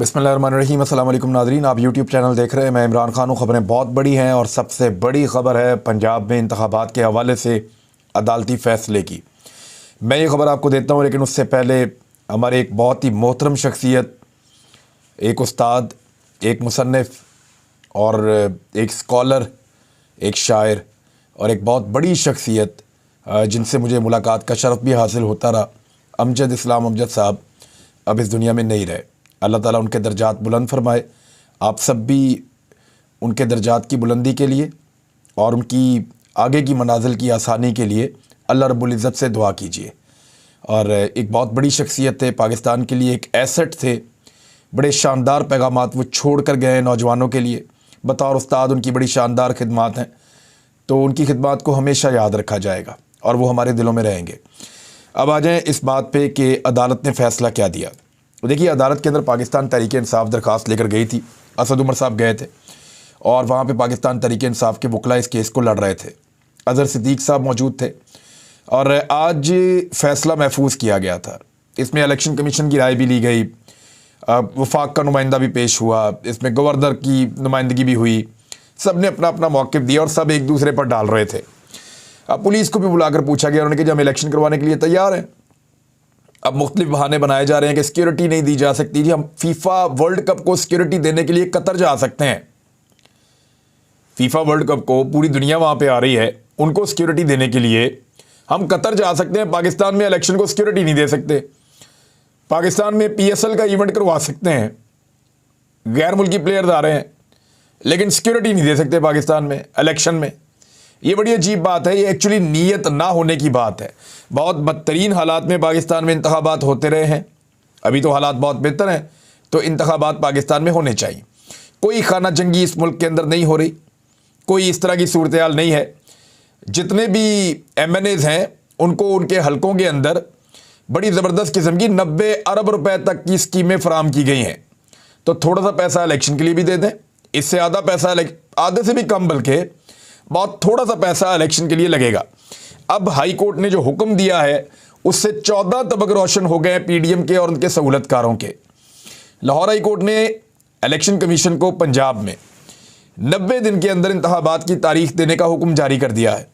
बिस्मिल्लाहिर्रहमानिर्रहीम। अस्सलाम वालेकुम नाज़रीन, आप यूट्यूब चैनल देख रहे हैं। मैं इमरान खान हूँ। ख़बरें बहुत बड़ी हैं और सबसे बड़ी ख़बर है पंजाब में इंतखाबात के हवाले से अदालती फ़ैसले की। मैं ये ख़बर आपको देता हूँ, लेकिन उससे पहले हमारे एक बहुत ही मोहतरम शख्सियत, एक उस्ताद, एक मुसन्निफ़ और एक स्कॉलर, एक शायर और एक बहुत बड़ी शख्सियत जिनसे मुझे मुलाकात का शरफ़ भी हासिल होता रहा, अमजद इस्लाम अमजद साहब अब इस दुनिया में नहीं रहे। अल्लाह ताला उनके दर्जात बुलंद फरमाए। आप सब भी उनके दर्जात की बुलंदी के लिए और उनकी आगे की मनाजिल की आसानी के लिए अल्लाह रब्बुल इज़्ज़त से दुआ कीजिए। और एक बहुत बड़ी शख्सियत थे, पाकिस्तान के लिए एक एसेट थे। बड़े शानदार पैगामात वो छोड़ कर गए नौजवानों के लिए। बतौर उस्ताद उनकी बड़ी शानदार खिदमात हैं, तो उनकी खिदमात को हमेशा याद रखा जाएगा और वो हमारे दिलों में रहेंगे। अब आ जाएँ इस बात पे कि अदालत ने फ़ैसला क्या दिया। देखिए, अदालत के अंदर पाकिस्तान तहरीक-ए-इंसाफ़ दरख्वास्त लेकर गई थी। असद उमर साहब गए थे और वहाँ पे पाकिस्तान तहरीक-ए-इंसाफ़ के वकला इस केस को लड़ रहे थे। अज़हर सिद्दीक़ साहब मौजूद थे और आज फ़ैसला महफूज किया गया था। इसमें इलेक्शन कमीशन की राय भी ली गई, वफाक का नुमाइंदा भी पेश हुआ, इसमें गवर्नर की नुमाइंदगी भी हुई। सब ने अपना अपना मौक़िफ़ दिया और सब एक दूसरे पर डाल रहे थे। अब पुलिस को भी बुलाकर पूछा गया, उन्होंने कहा कि हम इलेक्शन करवाने के लिए तैयार हैं। अब मुख्तलिफ बहाने बनाए जा रहे हैं कि सिक्योरिटी नहीं दी जा सकती। जी, हम फीफा वर्ल्ड कप को सिक्योरिटी देने के लिए कतर जा सकते हैं। फीफा वर्ल्ड कप को पूरी दुनिया वहाँ पे आ रही है, उनको सिक्योरिटी देने के लिए हम कतर जा सकते हैं। पाकिस्तान में इलेक्शन को सिक्योरिटी नहीं दे सकते। पाकिस्तान में PSL का इवेंट करवा सकते हैं, गैर मुल्की प्लेयर्स आ रहे हैं, लेकिन सिक्योरिटी नहीं दे सकते पाकिस्तान में इलेक्शन में। ये बड़ी अजीब बात है। ये एक्चुअली नीयत ना होने की बात है। बहुत बदतरीन हालात में पाकिस्तान में इंतखाबात होते रहे हैं। अभी तो हालात बहुत बेहतर हैं, तो इंतखाबात पाकिस्तान में होने चाहिए। कोई खाना जंगी इस मुल्क के अंदर नहीं हो रही, कोई इस तरह की सूरत हाल नहीं है। जितने भी MNAs हैं उनको उनके हलकों के अंदर बड़ी ज़बरदस्त किस्म की 90 अरब रुपए तक की स्कीमें फराम की गई हैं। तो थोड़ा सा पैसा इलेक्शन के लिए भी दे दें, इससे आधा पैसा, आधे से भी कम, बल्कि बहुत थोड़ा सा पैसा इलेक्शन के लिए लगेगा। अब हाई कोर्ट ने जो हुक्म दिया है उससे 14 तबक रोशन हो गए PDM के और उनके सहूलतकारों के। लाहौर हाई कोर्ट ने इलेक्शन कमीशन को पंजाब में 90 दिन के अंदर इंतखाबात की तारीख देने का हुक्म जारी कर दिया है।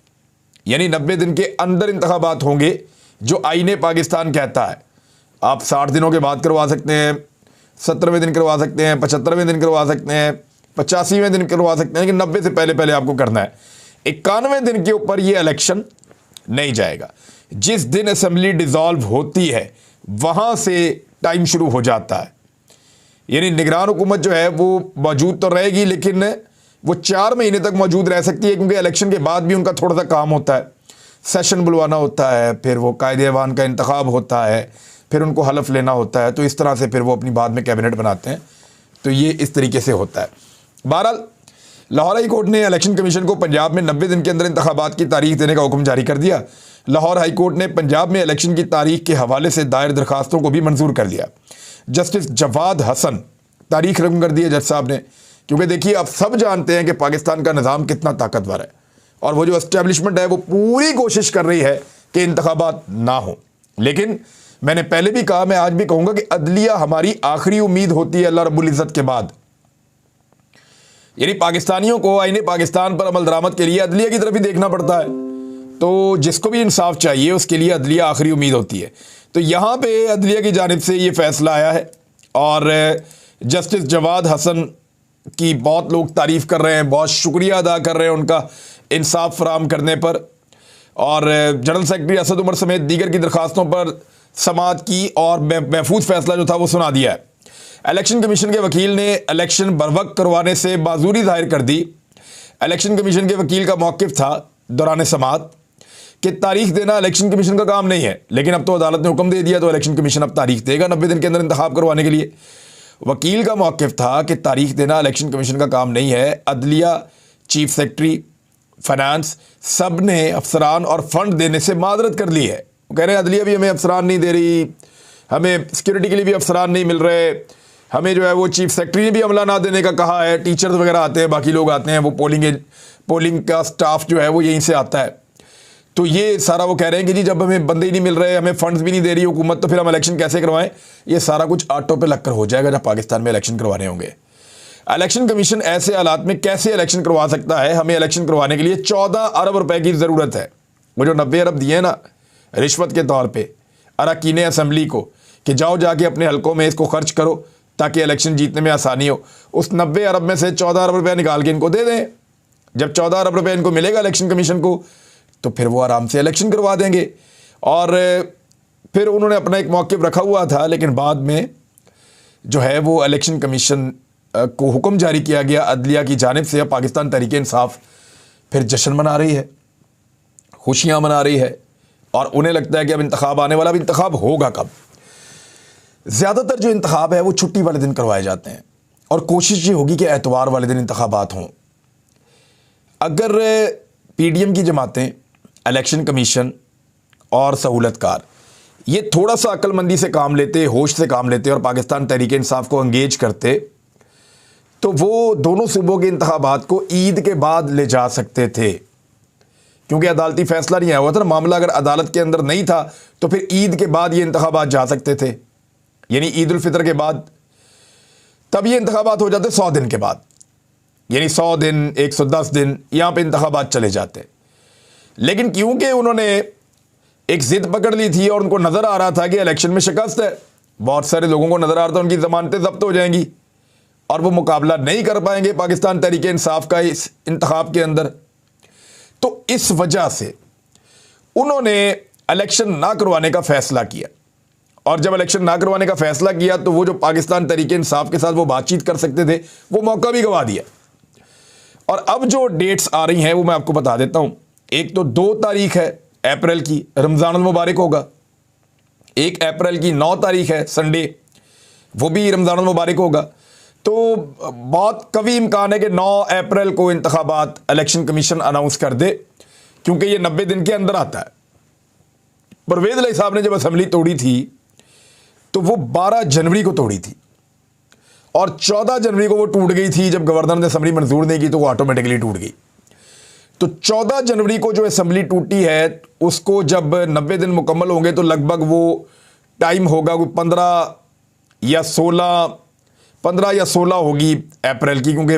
यानी 90 दिन के अंदर इंतखाबात होंगे, जो आईने पाकिस्तान कहता है। आप 60 दिनों के बाद करवा सकते हैं, 70वें दिन करवा सकते हैं, 75वें दिन करवा सकते हैं, 85वें दिन करवा सकते हैं, लेकिन 90 से पहले पहले आपको करना है। 91वें दिन के ऊपर ये इलेक्शन नहीं जाएगा। जिस दिन असेंबली डिसॉल्व होती है वहां से टाइम शुरू हो जाता है। यानी निगरान हुकूमत जो है वो मौजूद तो रहेगी, लेकिन वो 4 महीने तक मौजूद रह सकती है, क्योंकि इलेक्शन के बाद भी उनका थोड़ा सा काम होता है। सेशन बुलवाना होता है, फिर वो कायदे ऐवान का इंतखाब होता है, फिर उनको हलफ लेना होता है। तो इस तरह से फिर वो अपनी बाद में कैबिनेट बनाते हैं। तो ये इस तरीके से होता है। बहरहाल, लाहौर हाई कोर्ट ने इलेक्शन कमीशन को पंजाब में 90 दिन के अंदर इंतखाबात की तारीख देने का हुक्म जारी कर दिया। लाहौर हाई कोर्ट ने पंजाब में इलेक्शन की तारीख के हवाले से दायर दरखास्तों को भी मंजूर कर दिया। जस्टिस जवाद हसन तारीख रकम कर दी है जज साहब ने, क्योंकि देखिए, आप सब जानते हैं कि पाकिस्तान का निज़ाम कितना ताकतवर है और वो जो एस्टेब्लिशमेंट है वो पूरी कोशिश कर रही है कि इंतखाबात ना हो। लेकिन मैंने पहले भी कहा, मैं आज भी कहूँगा कि अदलिया हमारी आखिरी उम्मीद होती है अल्लाह रब्बुल इज़्ज़त के बाद। यानी पाकिस्तानियों को आईने पाकिस्तान पर अमल दरामद के लिए अदलिया की तरफ ही देखना पड़ता है। तो जिसको भी इंसाफ चाहिए उसके लिए अदलिया आखिरी उम्मीद होती है। तो यहाँ पे अदलिया की जानिब से ये फ़ैसला आया है और जस्टिस जवाद हसन की बहुत लोग तारीफ़ कर रहे हैं, बहुत शुक्रिया अदा कर रहे हैं उनका इंसाफ फराम करने पर। और जनरल सेक्रेटरी असद उमर समेत दीगर की दरखास्तों पर समाअत की और महफूज फ़ैसला जो था वो सुना दिया है। इलेक्शन कमीशन के वकील ने इलेक्शन बरवक्त करवाने से माजूरी जाहिर कर दी। इलेक्शन कमीशन के वकील का मौक़िफ़ था दौरान समाअत कि तारीख देना इलेक्शन कमीशन का काम नहीं है, लेकिन अब तो अदालत ने हुक्म दे दिया तो इलेक्शन कमीशन अब तारीख देगा 90 दिन के अंदर इंतखाब करवाने के लिए। वकील का मौक़िफ़ था कि तारीख देना इलेक्शन कमीशन का काम नहीं है। अदलिया, चीफ सेक्रेटरी, फाइनेंस, सब ने अफसरान और फंड देने से माजरत कर ली है। वो कह रहे हैं अदलिया भी हमें अफसरान नहीं दे रही, हमें सिक्योरिटी के लिए भी अफसरान नहीं मिल रहे, हमें जो है वो चीफ सेक्रेटरी ने भी अमला ना देने का कहा है। टीचर्स वगैरह आते हैं, बाकी लोग आते हैं, वो पोलिंग का स्टाफ जो है वो यहीं से आता है। तो ये सारा वो कह रहे हैं कि जी जब हमें बंदे ही नहीं मिल रहे, हमें फंड्स भी नहीं दे रही हुकूमत, तो फिर हम इलेक्शन कैसे करवाएं। ये सारा कुछ ऑटो पे लगकर हो जाएगा जब पाकिस्तान में इलेक्शन करवाने होंगे। इलेक्शन कमीशन ऐसे हालात में कैसे इलेक्शन करवा सकता है? हमें इलेक्शन करवाने के लिए 14 अरब रुपए की ज़रूरत है। वो जो 90 अरब दिए ना रिश्वत के तौर पर अरकान असेंबली को कि जाओ जाके अपने हलकों में इसको खर्च करो ताकि इलेक्शन जीतने में आसानी हो, उस 90 अरब में से 14 अरब रुपया निकाल के इनको दे दें। जब 14 अरब रुपया इनको मिलेगा इलेक्शन कमीशन को, तो फिर वो आराम से इलेक्शन करवा देंगे। और फिर उन्होंने अपना एक मौक़िफ़ रखा हुआ था, लेकिन बाद में जो है वो इलेक्शन कमीशन को हुक्म जारी किया गया अदलिया की जानिब से। अब पाकिस्तान तहरीक इंसाफ फिर जश्न मना रही है, खुशियाँ मना रही है, और उन्हें लगता है कि अब इंतखाब आने वाला। अब इंतखाब होगा कब? ज़्यादातर जो इंतखाब है वो छुट्टी वाले दिन करवाए जाते हैं, और कोशिश ये होगी कि एतवार वाले दिन इंतखाबात हों। अगर PDM की जमातें, इलेक्शन कमीशन और सहूलतकार ये थोड़ा सा अक्लमंदी से काम लेते, होश से काम लेते और पाकिस्तान तहरीक इंसाफ को एंगेज करते, तो वो दोनों सूबों के इंतखाबात को ईद के बाद ले जा सकते थे। क्योंकि अदालती फैसला नहीं आया हुआ था ना, मामला अगर अदालत के अंदर नहीं था तो फिर ईद के बाद ये इंतखाबात जा सकते थे, यानी ईद उल फितर के बाद। तब ये इंतखाबात हो जाते 100 दिन के बाद, यानी 100 दिन 110 दिन यहाँ पे इंतखाबात चले जाते। लेकिन क्योंकि उन्होंने एक ज़िद पकड़ ली थी और उनको नज़र आ रहा था कि इलेक्शन में शिकस्त है, बहुत सारे लोगों को नज़र आ रहा था उनकी ज़मानतें ज़ब्त हो जाएंगी और वो मुकाबला नहीं कर पाएंगे पाकिस्तान तहरीक इंसाफ का इस इंतखाब के अंदर, तो इस वजह से उन्होंने इलेक्शन ना करवाने का फ़ैसला किया। और जब इलेक्शन ना करवाने का फ़ैसला किया तो वो जो पाकिस्तान तहरीक इंसाफ के साथ वो बातचीत कर सकते थे वो मौका भी गंवा दिया। और अब जो डेट्स आ रही हैं वो मैं आपको बता देता हूँ। एक तो 2 तारीख है अप्रैल की, रमज़ान मुबारक होगा। 1 अप्रैल की 9 तारीख है संडे, वो भी रमज़ान मुबारक होगा। तो बहुत कभी इम्कान है कि 9 अप्रैल को इंतखाबात इलेक्शन कमीशन अनाउंस कर दे, क्योंकि ये 90 दिन के अंदर आता है। परवेज़ इलाही साहब ने जब असम्बली तोड़ी थी तो वो 12 जनवरी को तोड़ी थी, और 14 जनवरी को वो टूट गई थी। जब गवर्नर ने असम्बली मंजूर नहीं की तो वो ऑटोमेटिकली टूट गई। तो 14 जनवरी को जो असम्बली टूटी है उसको जब 90 दिन मुकम्मल होंगे तो लगभग वो टाइम होगा 15 या 16 होगी अप्रैल की, क्योंकि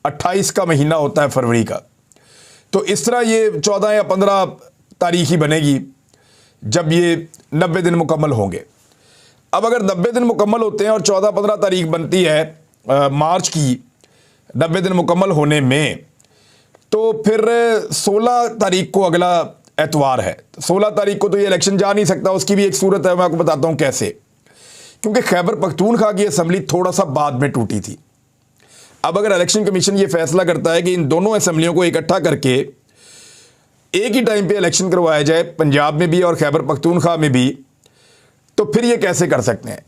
28 का महीना होता है फरवरी का। तो इस तरह ये 14 या 15 तारीख ही बनेगी जब ये 90 दिन मुकम्मल होंगे। अब अगर 90 दिन मुकम्मल होते हैं और 14-15 तारीख बनती है मार्च की 90 दिन मुकम्मल होने में, तो फिर 16 तारीख को अगला एतवार है। 16 तारीख को तो ये इलेक्शन जा नहीं सकता। उसकी भी एक सूरत है, मैं आपको बताता हूँ कैसे। क्योंकि खैबर पख्तूनख्वा की असम्बली थोड़ा सा बाद में टूटी थी। अब अगर इलेक्शन कमीशन ये फैसला करता है कि इन दोनों असम्बलियों को इकट्ठा करके एक ही टाइम पे इलेक्शन करवाया जाए, पंजाब में भी और खैबर पख्तूनख्वा में भी, तो फिर ये कैसे कर सकते हैं?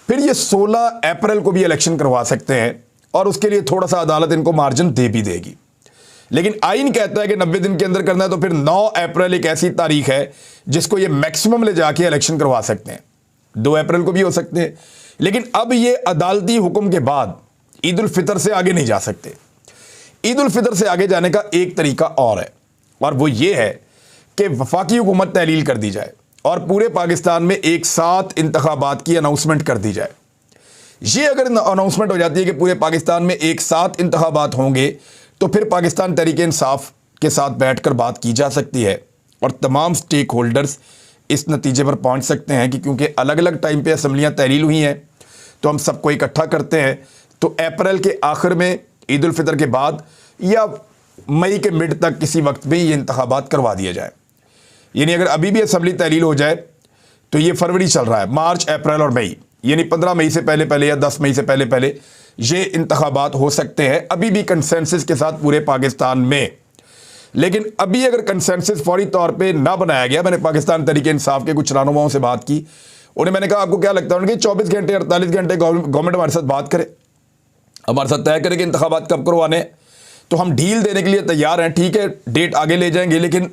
फिर ये 16 अप्रैल को भी इलेक्शन करवा सकते हैं, और उसके लिए थोड़ा सा अदालत इनको मार्जिन दे भी देगी। लेकिन आइन कहता है कि 90 दिन के अंदर करना है, तो फिर 9 अप्रैल एक ऐसी तारीख है जिसको ये मैक्सिमम ले जाके इलेक्शन करवा सकते हैं। 2 अप्रैल को भी हो सकते हैं, लेकिन अब ये अदालती हुक्म के बाद ईद उल फितर से आगे नहीं जा सकते। ईद उल फितर से आगे जाने का एक तरीका और है, और वो ये है कि वफाकी हुकूमत तहलील कर दी जाए और पूरे पाकिस्तान में एक साथ इंतखाबात की अनाउंसमेंट कर दी जाए। ये अगर अनाउंसमेंट हो जाती है कि पूरे पाकिस्तान में एक साथ इंतखाबात होंगे, तो फिर पाकिस्तान तहरीक इंसाफ के साथ बैठकर बात की जा सकती है और तमाम स्टेक होल्डर्स इस नतीजे पर पहुंच सकते हैं कि क्योंकि अलग अलग टाइम पे असम्बलियाँ तहलील हुई हैं, तो हम सबको इकट्ठा करते हैं, तो अप्रैल के आखिर में ईद उल फितर के बाद या मई के मिड तक किसी वक्त में ये इंतखाबात करवा दिया जाए। यानी अगर अभी भी असम्बली तहलील हो जाए तो ये फरवरी चल रहा है, मार्च, अप्रैल और मई, यानी 15 मई से पहले पहले या 10 मई से पहले पहले ये इंतखाबात हो सकते हैं, अभी भी कंसेंसस के साथ पूरे पाकिस्तान में। लेकिन अभी अगर कंसेंसस फौरी तौर पे ना बनाया गया, मैंने पाकिस्तान तहरीक इंसाफ के कुछ रहनुमाओं से बात की, उन्हें मैंने कहा आपको क्या लगता है, उनके 24 घंटे 48 घंटे गवर्नमेंट हमारे साथ बात करे, हमारे साथ तय करे कि इंतखाबात कब करवाने, तो हम ढील देने के लिए तैयार हैं। ठीक है, डेट आगे ले जाएंगे, लेकिन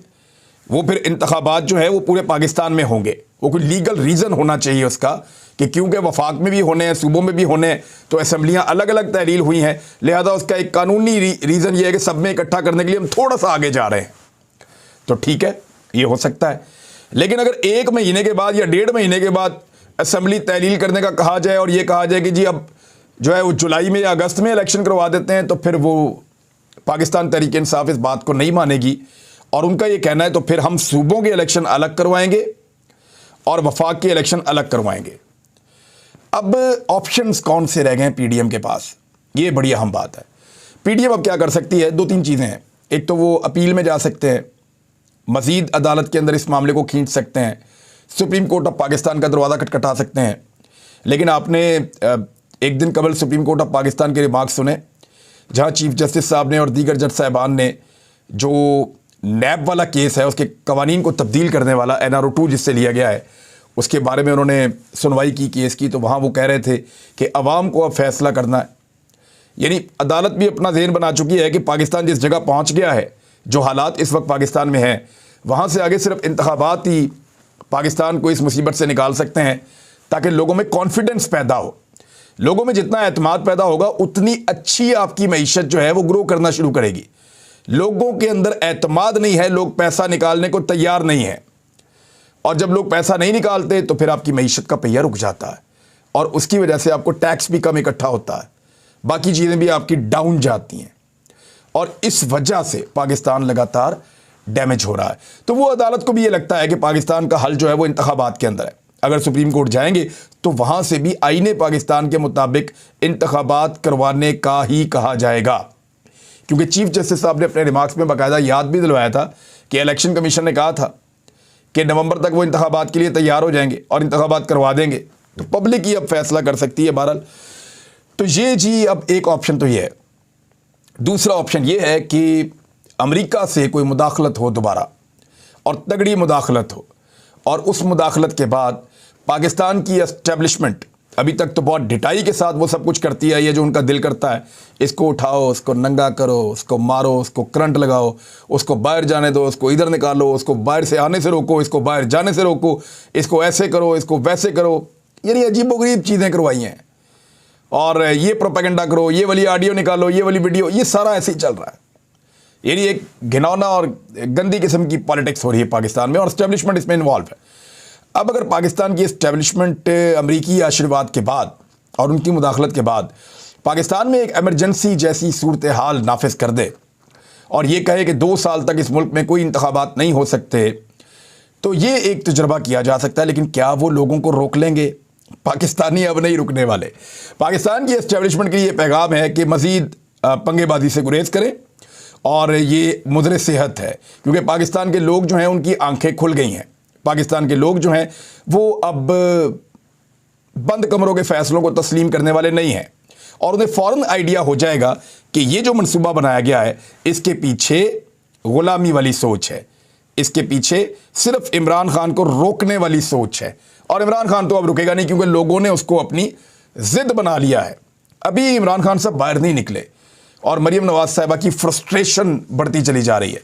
वो फिर इंतखाबात जो है वो पूरे पाकिस्तान में होंगे। वो कोई लीगल रीज़न होना चाहिए उसका कि क्योंकि वफाक में भी होने हैं, सूबों में भी होने हैं, तो असम्बलियाँ अलग अलग तहलील हुई हैं, लिहाजा उसका एक कानूनी रीज़न ये है कि सब में इकट्ठा करने के लिए हम थोड़ा सा आगे जा रहे हैं। तो ठीक है, ये हो सकता है। लेकिन अगर 1 महीने के बाद या 1.5 महीने के बाद असेंबली तहलील करने का कहा जाए और ये कहा जाए कि जी अब जो है वो जुलाई में या अगस्त में इलेक्शन करवा देते हैं, तो फिर वो पाकिस्तान तहरीक इंसाफ इस बात को नहीं मानेगी और उनका ये कहना है तो फिर हम सूबों के इलेक्शन अलग करवाएंगे और वफाक के इलेक्शन अलग करवाएंगे। अब ऑप्शंस कौन से रह गए हैं पीडीएम के पास, ये बड़ी अहम बात है। पीडीएम अब क्या कर सकती है, 2-3 चीज़ें हैं। एक तो वो अपील में जा सकते हैं, मज़ीद अदालत के अंदर इस मामले को खींच सकते हैं, सुप्रीम कोर्ट ऑफ पाकिस्तान का दरवाज़ा खटखटा सकते हैं। लेकिन आपने एक दिन कबल सुप्रीम कोर्ट ऑफ पाकिस्तान के रिमार्क्स सुने, जहाँ चीफ जस्टिस साहब ने और दीगर जज साहबान ने जो नैब वाला केस है उसके कवानीन को तब्दील करने वाला NRO 2 जिससे लिया गया है, उसके बारे में उन्होंने सुनवाई की केस की। तो वहाँ वो कह रहे थे कि अवाम को अब फैसला करना है। यानी अदालत भी अपना ज़हन बना चुकी है कि पाकिस्तान जिस जगह पहुँच गया है, जो हालात इस वक्त पाकिस्तान में हैं, वहाँ से आगे सिर्फ इंतखाबात ही पाकिस्तान को इस मुसीबत से निकाल सकते हैं, ताकि लोगों में कॉन्फिडेंस पैदा हो। लोगों में जितना एतमाद पैदा होगा उतनी अच्छी आपकी मईशत जो है वो ग्रो करना शुरू करेगी। लोगों के अंदर एतमाद नहीं है, लोग पैसा निकालने को तैयार नहीं है, और जब लोग पैसा नहीं निकालते तो फिर आपकी मईशत का पहिया रुक जाता है और उसकी वजह से आपको टैक्स भी कम इकट्ठा होता है, बाकी चीज़ें भी आपकी डाउन जाती हैं और इस वजह से पाकिस्तान लगातार डैमेज हो रहा है। तो वो अदालत को भी ये लगता है कि पाकिस्तान का हल जो है वो इंतखाबात के अंदर है। अगर सुप्रीम कोर्ट जाएंगे तो वहाँ से भी आईने पाकिस्तान के मुताबिक इंतखाबात करवाने का ही कहा जाएगा, क्योंकि चीफ जस्टिस साहब ने अपने रिमार्क्स में बाकायदा याद भी दिलवाया था कि इलेक्शन कमीशन ने कहा था कि नवंबर तक वो इंतखाबात के लिए तैयार हो जाएंगे और इंतखाबात करवा देंगे। तो पब्लिक ही अब फैसला कर सकती है बहरहाल। तो ये जी अब एक ऑप्शन तो ये है। दूसरा ऑप्शन ये है कि अमेरिका से कोई मुदाखलत हो दोबारा, और तगड़ी मुदाखलत हो, और उस मुदाखलत के बाद पाकिस्तान की एस्टेब्लिशमेंट अभी तक तो बहुत ढिठाई के साथ वो सब कुछ करती है, ये जो उनका दिल करता है, इसको उठाओ, उसको नंगा करो, उसको मारो, उसको करंट लगाओ, उसको बाहर जाने दो, उसको इधर निकालो, उसको बाहर से आने से रोको, इसको बाहर जाने से रोको, इसको ऐसे करो, इसको वैसे करो, यानी अजीबोगरीब चीज़ें करवाई हैं। और ये प्रोपेगेंडा करो, ये वाली ऑडियो निकालो, ये वाली वीडियो, ये सारा ऐसे ही चल रहा है। यानी एक घिनौना और गंदी किस्म की पॉलिटिक्स हो रही है पाकिस्तान में और एस्टेब्लिशमेंट इसमें इन्वॉल्व है। अब अगर पाकिस्तान की एस्टेब्लिशमेंट अमरीकी आशीर्वाद के बाद और उनकी मुदाखलत के बाद पाकिस्तान में एक एमरजेंसी जैसी सूरत हाल नाफिज कर दे और ये कहे कि 2 साल तक इस मुल्क में कोई इंतखाबात नहीं हो सकते, तो ये एक तजुर्बा किया जा सकता है। लेकिन क्या वो लोगों को रोक लेंगे? पाकिस्तानी अब नहीं रुकने वाले। पाकिस्तान की एस्टेब्लिशमेंट के लिए पैगाम है कि मज़ीद पंगेबाजी से गुरेज करें, और ये मुज़र सेहत है, क्योंकि पाकिस्तान के लोग जो हैं उनकी आंखें खुल गई हैं। पाकिस्तान के लोग जो हैं वो अब बंद कमरों के फैसलों को तस्लीम करने वाले नहीं हैं, और उन्हें फ़ौरन आइडिया हो जाएगा कि ये जो मनसूबा बनाया गया है इसके पीछे ग़ुलामी वाली सोच है, इसके पीछे सिर्फ इमरान खान को रोकने वाली सोच है। और इमरान खान तो अब रुकेगा नहीं, क्योंकि लोगों ने उसको अपनी ज़िद बना लिया है। अभी इमरान खान साहब बाहर नहीं निकले और मरीम नवाज़ साहिबा की फ्रस्ट्रेशन बढ़ती चली जा रही है,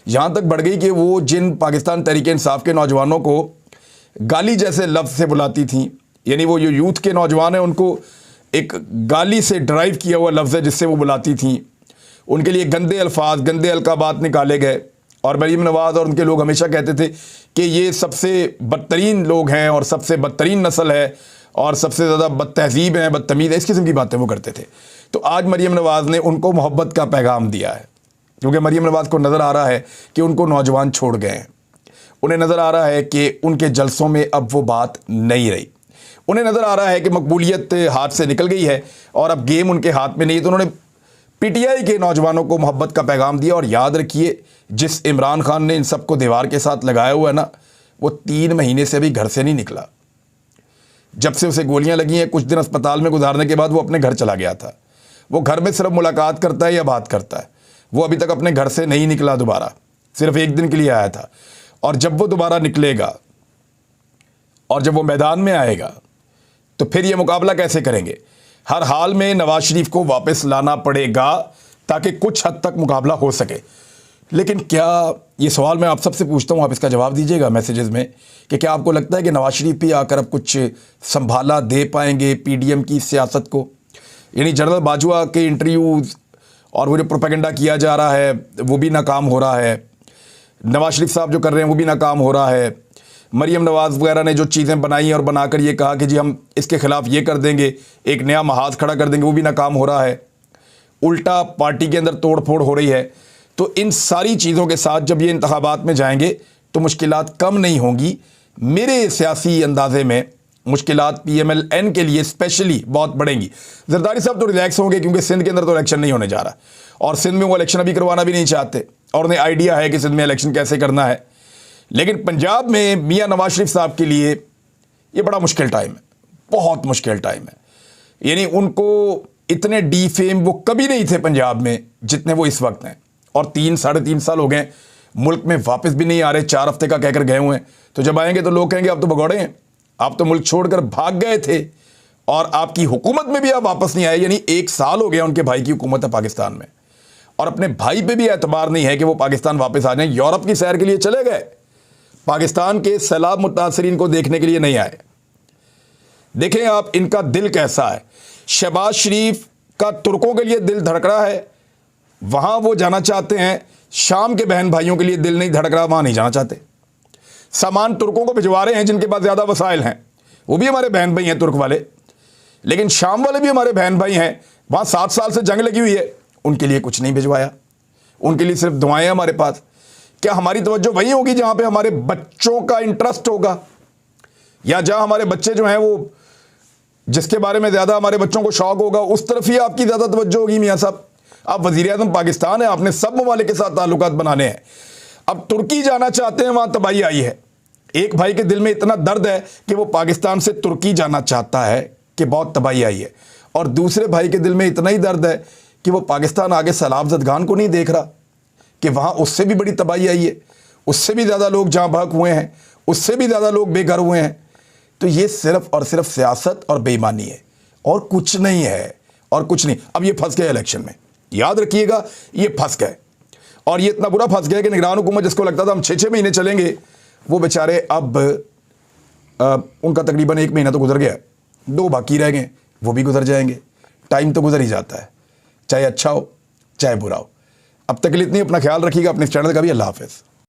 यहाँ तक बढ़ गई कि वो जिन पाकिस्तान तहरीक इंसाफ के नौजवानों को गाली जैसे लफ्ज़ से बुलाती थी, यानी वो जो यूथ के नौजवान हैं उनको एक गाली से ड्राइव किया हुआ लफ्ज़ है जिससे वो बुलाती थी, उनके लिए गंदे अल्फाज, गंदे अलकाबात निकाले गए। और मरीम नवाज़ और उनके लोग हमेशा कहते थे कि ये सबसे बदतरीन लोग हैं और सबसे बदतरीन नस्ल है और सबसे ज़्यादा बदतहज़ीब हैं, बदतमीज़ है, इस किस्म की बातें वो करते थे। तो आज मरीम नवाज़ ने उनको मोहब्बत का पैगाम दिया है, क्योंकि मरीम नवाज़ को नज़र आ रहा है कि उनको नौजवान छोड़ गए हैं। उन्हें नज़र आ रहा है कि उनके जलसों में अब वो बात नहीं रही। उन्हें नज़र आ रहा है कि मकबूलियत हाथ से निकल गई है और अब गेम उनके हाथ में नहीं है। तो उन्होंने पीटीआई के नौजवानों को मोहब्बत का पैगाम दिया। और याद रखिए, जिस इमरान खान ने इन सबको दीवार के साथ लगाया हुआ है ना, वो 3 महीने से अभी घर से नहीं निकला। जब से उसे गोलियां लगी हैं, कुछ दिन अस्पताल में गुजारने के बाद वो अपने घर चला गया था। वो घर में सिर्फ मुलाकात करता है या बात करता है, वो अभी तक अपने घर से नहीं निकला दोबारा, सिर्फ 1 दिन के लिए आया था। और जब वो दोबारा निकलेगा और जब वो मैदान में आएगा तो फिर ये मुकाबला कैसे करेंगे? हर हाल में नवाज शरीफ को वापस लाना पड़ेगा ताकि कुछ हद तक मुकाबला हो सके। लेकिन क्या, ये सवाल मैं आप सबसे पूछता हूँ, आप इसका जवाब दीजिएगा मैसेजेस में, कि क्या आपको लगता है कि नवाज शरीफ भी आकर अब कुछ संभाला दे पाएंगे पीडीएम की सियासत को? यानी जनरल बाजवा के इंटरव्यूज़ और वो जो प्रोपेगेंडा किया जा रहा है वो भी नाकाम हो रहा है। नवाज शरीफ साहब जो कर रहे हैं वो भी नाकाम हो रहा है। मरीम नवाज वगैरह ने जो चीज़ें बनाई और बनाकर ये कहा कि जी हम इसके खिलाफ ये कर देंगे, एक नया महाज खड़ा कर देंगे, वो भी नाकाम हो रहा है। उल्टा पार्टी के अंदर तोड़ फोड़ हो रही है। तो इन सारी चीज़ों के साथ जब ये इंतखाबात में जाएंगे तो मुश्किलात कम नहीं होंगी। मेरे सियासी अंदाजे में मुश्किलात PMLN के लिए स्पेशली बहुत बढ़ेंगी। जरदारी साहब तो रिलैक्स होंगे क्योंकि सिंध के अंदर तो इलेक्शन नहीं होने जा रहा और सिंध में वो इलेक्शन अभी करवाना भी नहीं चाहते और उन्हें आइडिया है कि सिंध में इलेक्शन कैसे करना है। लेकिन पंजाब में मियां नवाज शरीफ साहब के लिए ये बड़ा मुश्किल टाइम है, बहुत मुश्किल टाइम है। यानी उनको इतने डी फेम वो कभी नहीं थे पंजाब में जितने वो इस वक्त हैं। और 3-3.5 साल हो गए मुल्क में वापस भी नहीं आ रहे, 4 हफ्ते का कहकर गए हुए हैं। तो जब आएंगे तो लोग कहेंगे आप तो भगौड़े हैं, आप तो मुल्क छोड़कर भाग गए थे और आपकी हुकूमत में भी आप वापस नहीं आए। यानी 1 साल हो गया उनके भाई की हुकूमत है पाकिस्तान में और अपने भाई पे भी एतबार नहीं है कि वो पाकिस्तान वापस आ जाएं। यूरोप की सैर के लिए चले गए, पाकिस्तान के सैलाब मुतासरीन को देखने के लिए नहीं आए। देखें आप इनका दिल कैसा है। शहबाज शरीफ का तुर्कों के लिए दिल धड़क रहा है, वहां वो जाना चाहते हैं। शाम के बहन भाइयों के लिए दिल नहीं धड़क रहा, वहां नहीं जाना चाहते। सामान तुर्कों को भिजवा रहे हैं जिनके पास ज़्यादा वसाइल हैं, वो भी हमारे बहन भाई हैं तुर्क वाले। लेकिन शाम वाले भी हमारे बहन भाई हैं, वहाँ 7 साल से जंग लगी हुई है, उनके लिए कुछ नहीं भिजवाया। उनके लिए सिर्फ दुआएं हमारे पास। क्या हमारी तवज्जो वही होगी जहाँ पे हमारे बच्चों का इंटरेस्ट होगा, या जहाँ हमारे बच्चे जो हैं वो जिसके बारे में ज़्यादा हमारे बच्चों को शौक होगा उस तरफ ही आपकी ज़्यादा तवज्जो होगी? मियाँ साहब, आप वज़ीर-ए-आज़म पाकिस्तान है, आपने सब ममालिक के साथ ताल्लुकात बनाने हैं। अब तुर्की जाना चाहते हैं, वहाँ तबाही आई है। एक भाई के दिल में इतना दर्द है कि वो पाकिस्तान से तुर्की जाना चाहता है कि बहुत तबाही आई है, और दूसरे भाई के दिल में इतना ही दर्द है कि वो पाकिस्तान आगे सैलाब ज़दगान को नहीं देख रहा कि वहाँ उससे भी बड़ी तबाही आई है, उससे भी ज़्यादा लोग जहाँ बहक हुए हैं, उससे भी ज़्यादा लोग बेघर हुए हैं। तो ये सिर्फ और सिर्फ सियासत और बेईमानी है और कुछ नहीं है, और कुछ नहीं। अब ये फंस गए इलेक्शन में, याद रखिएगा, ये फंस गए। और ये इतना बुरा फंस गए कि निगरान हुकूमत जिसको लगता था हम 6-6 महीने चलेंगे, वो बेचारे अब उनका तकरीबन 1 महीना तो गुजर गया, 2 बाकी रह गए, वो भी गुजर जाएंगे। टाइम तो गुजर ही जाता है, चाहे अच्छा हो चाहे बुरा हो। अब तक के लिए इतनी, अपना ख्याल रखिएगा, अपने चैनल का भी। अल्लाह हाफ़िज़।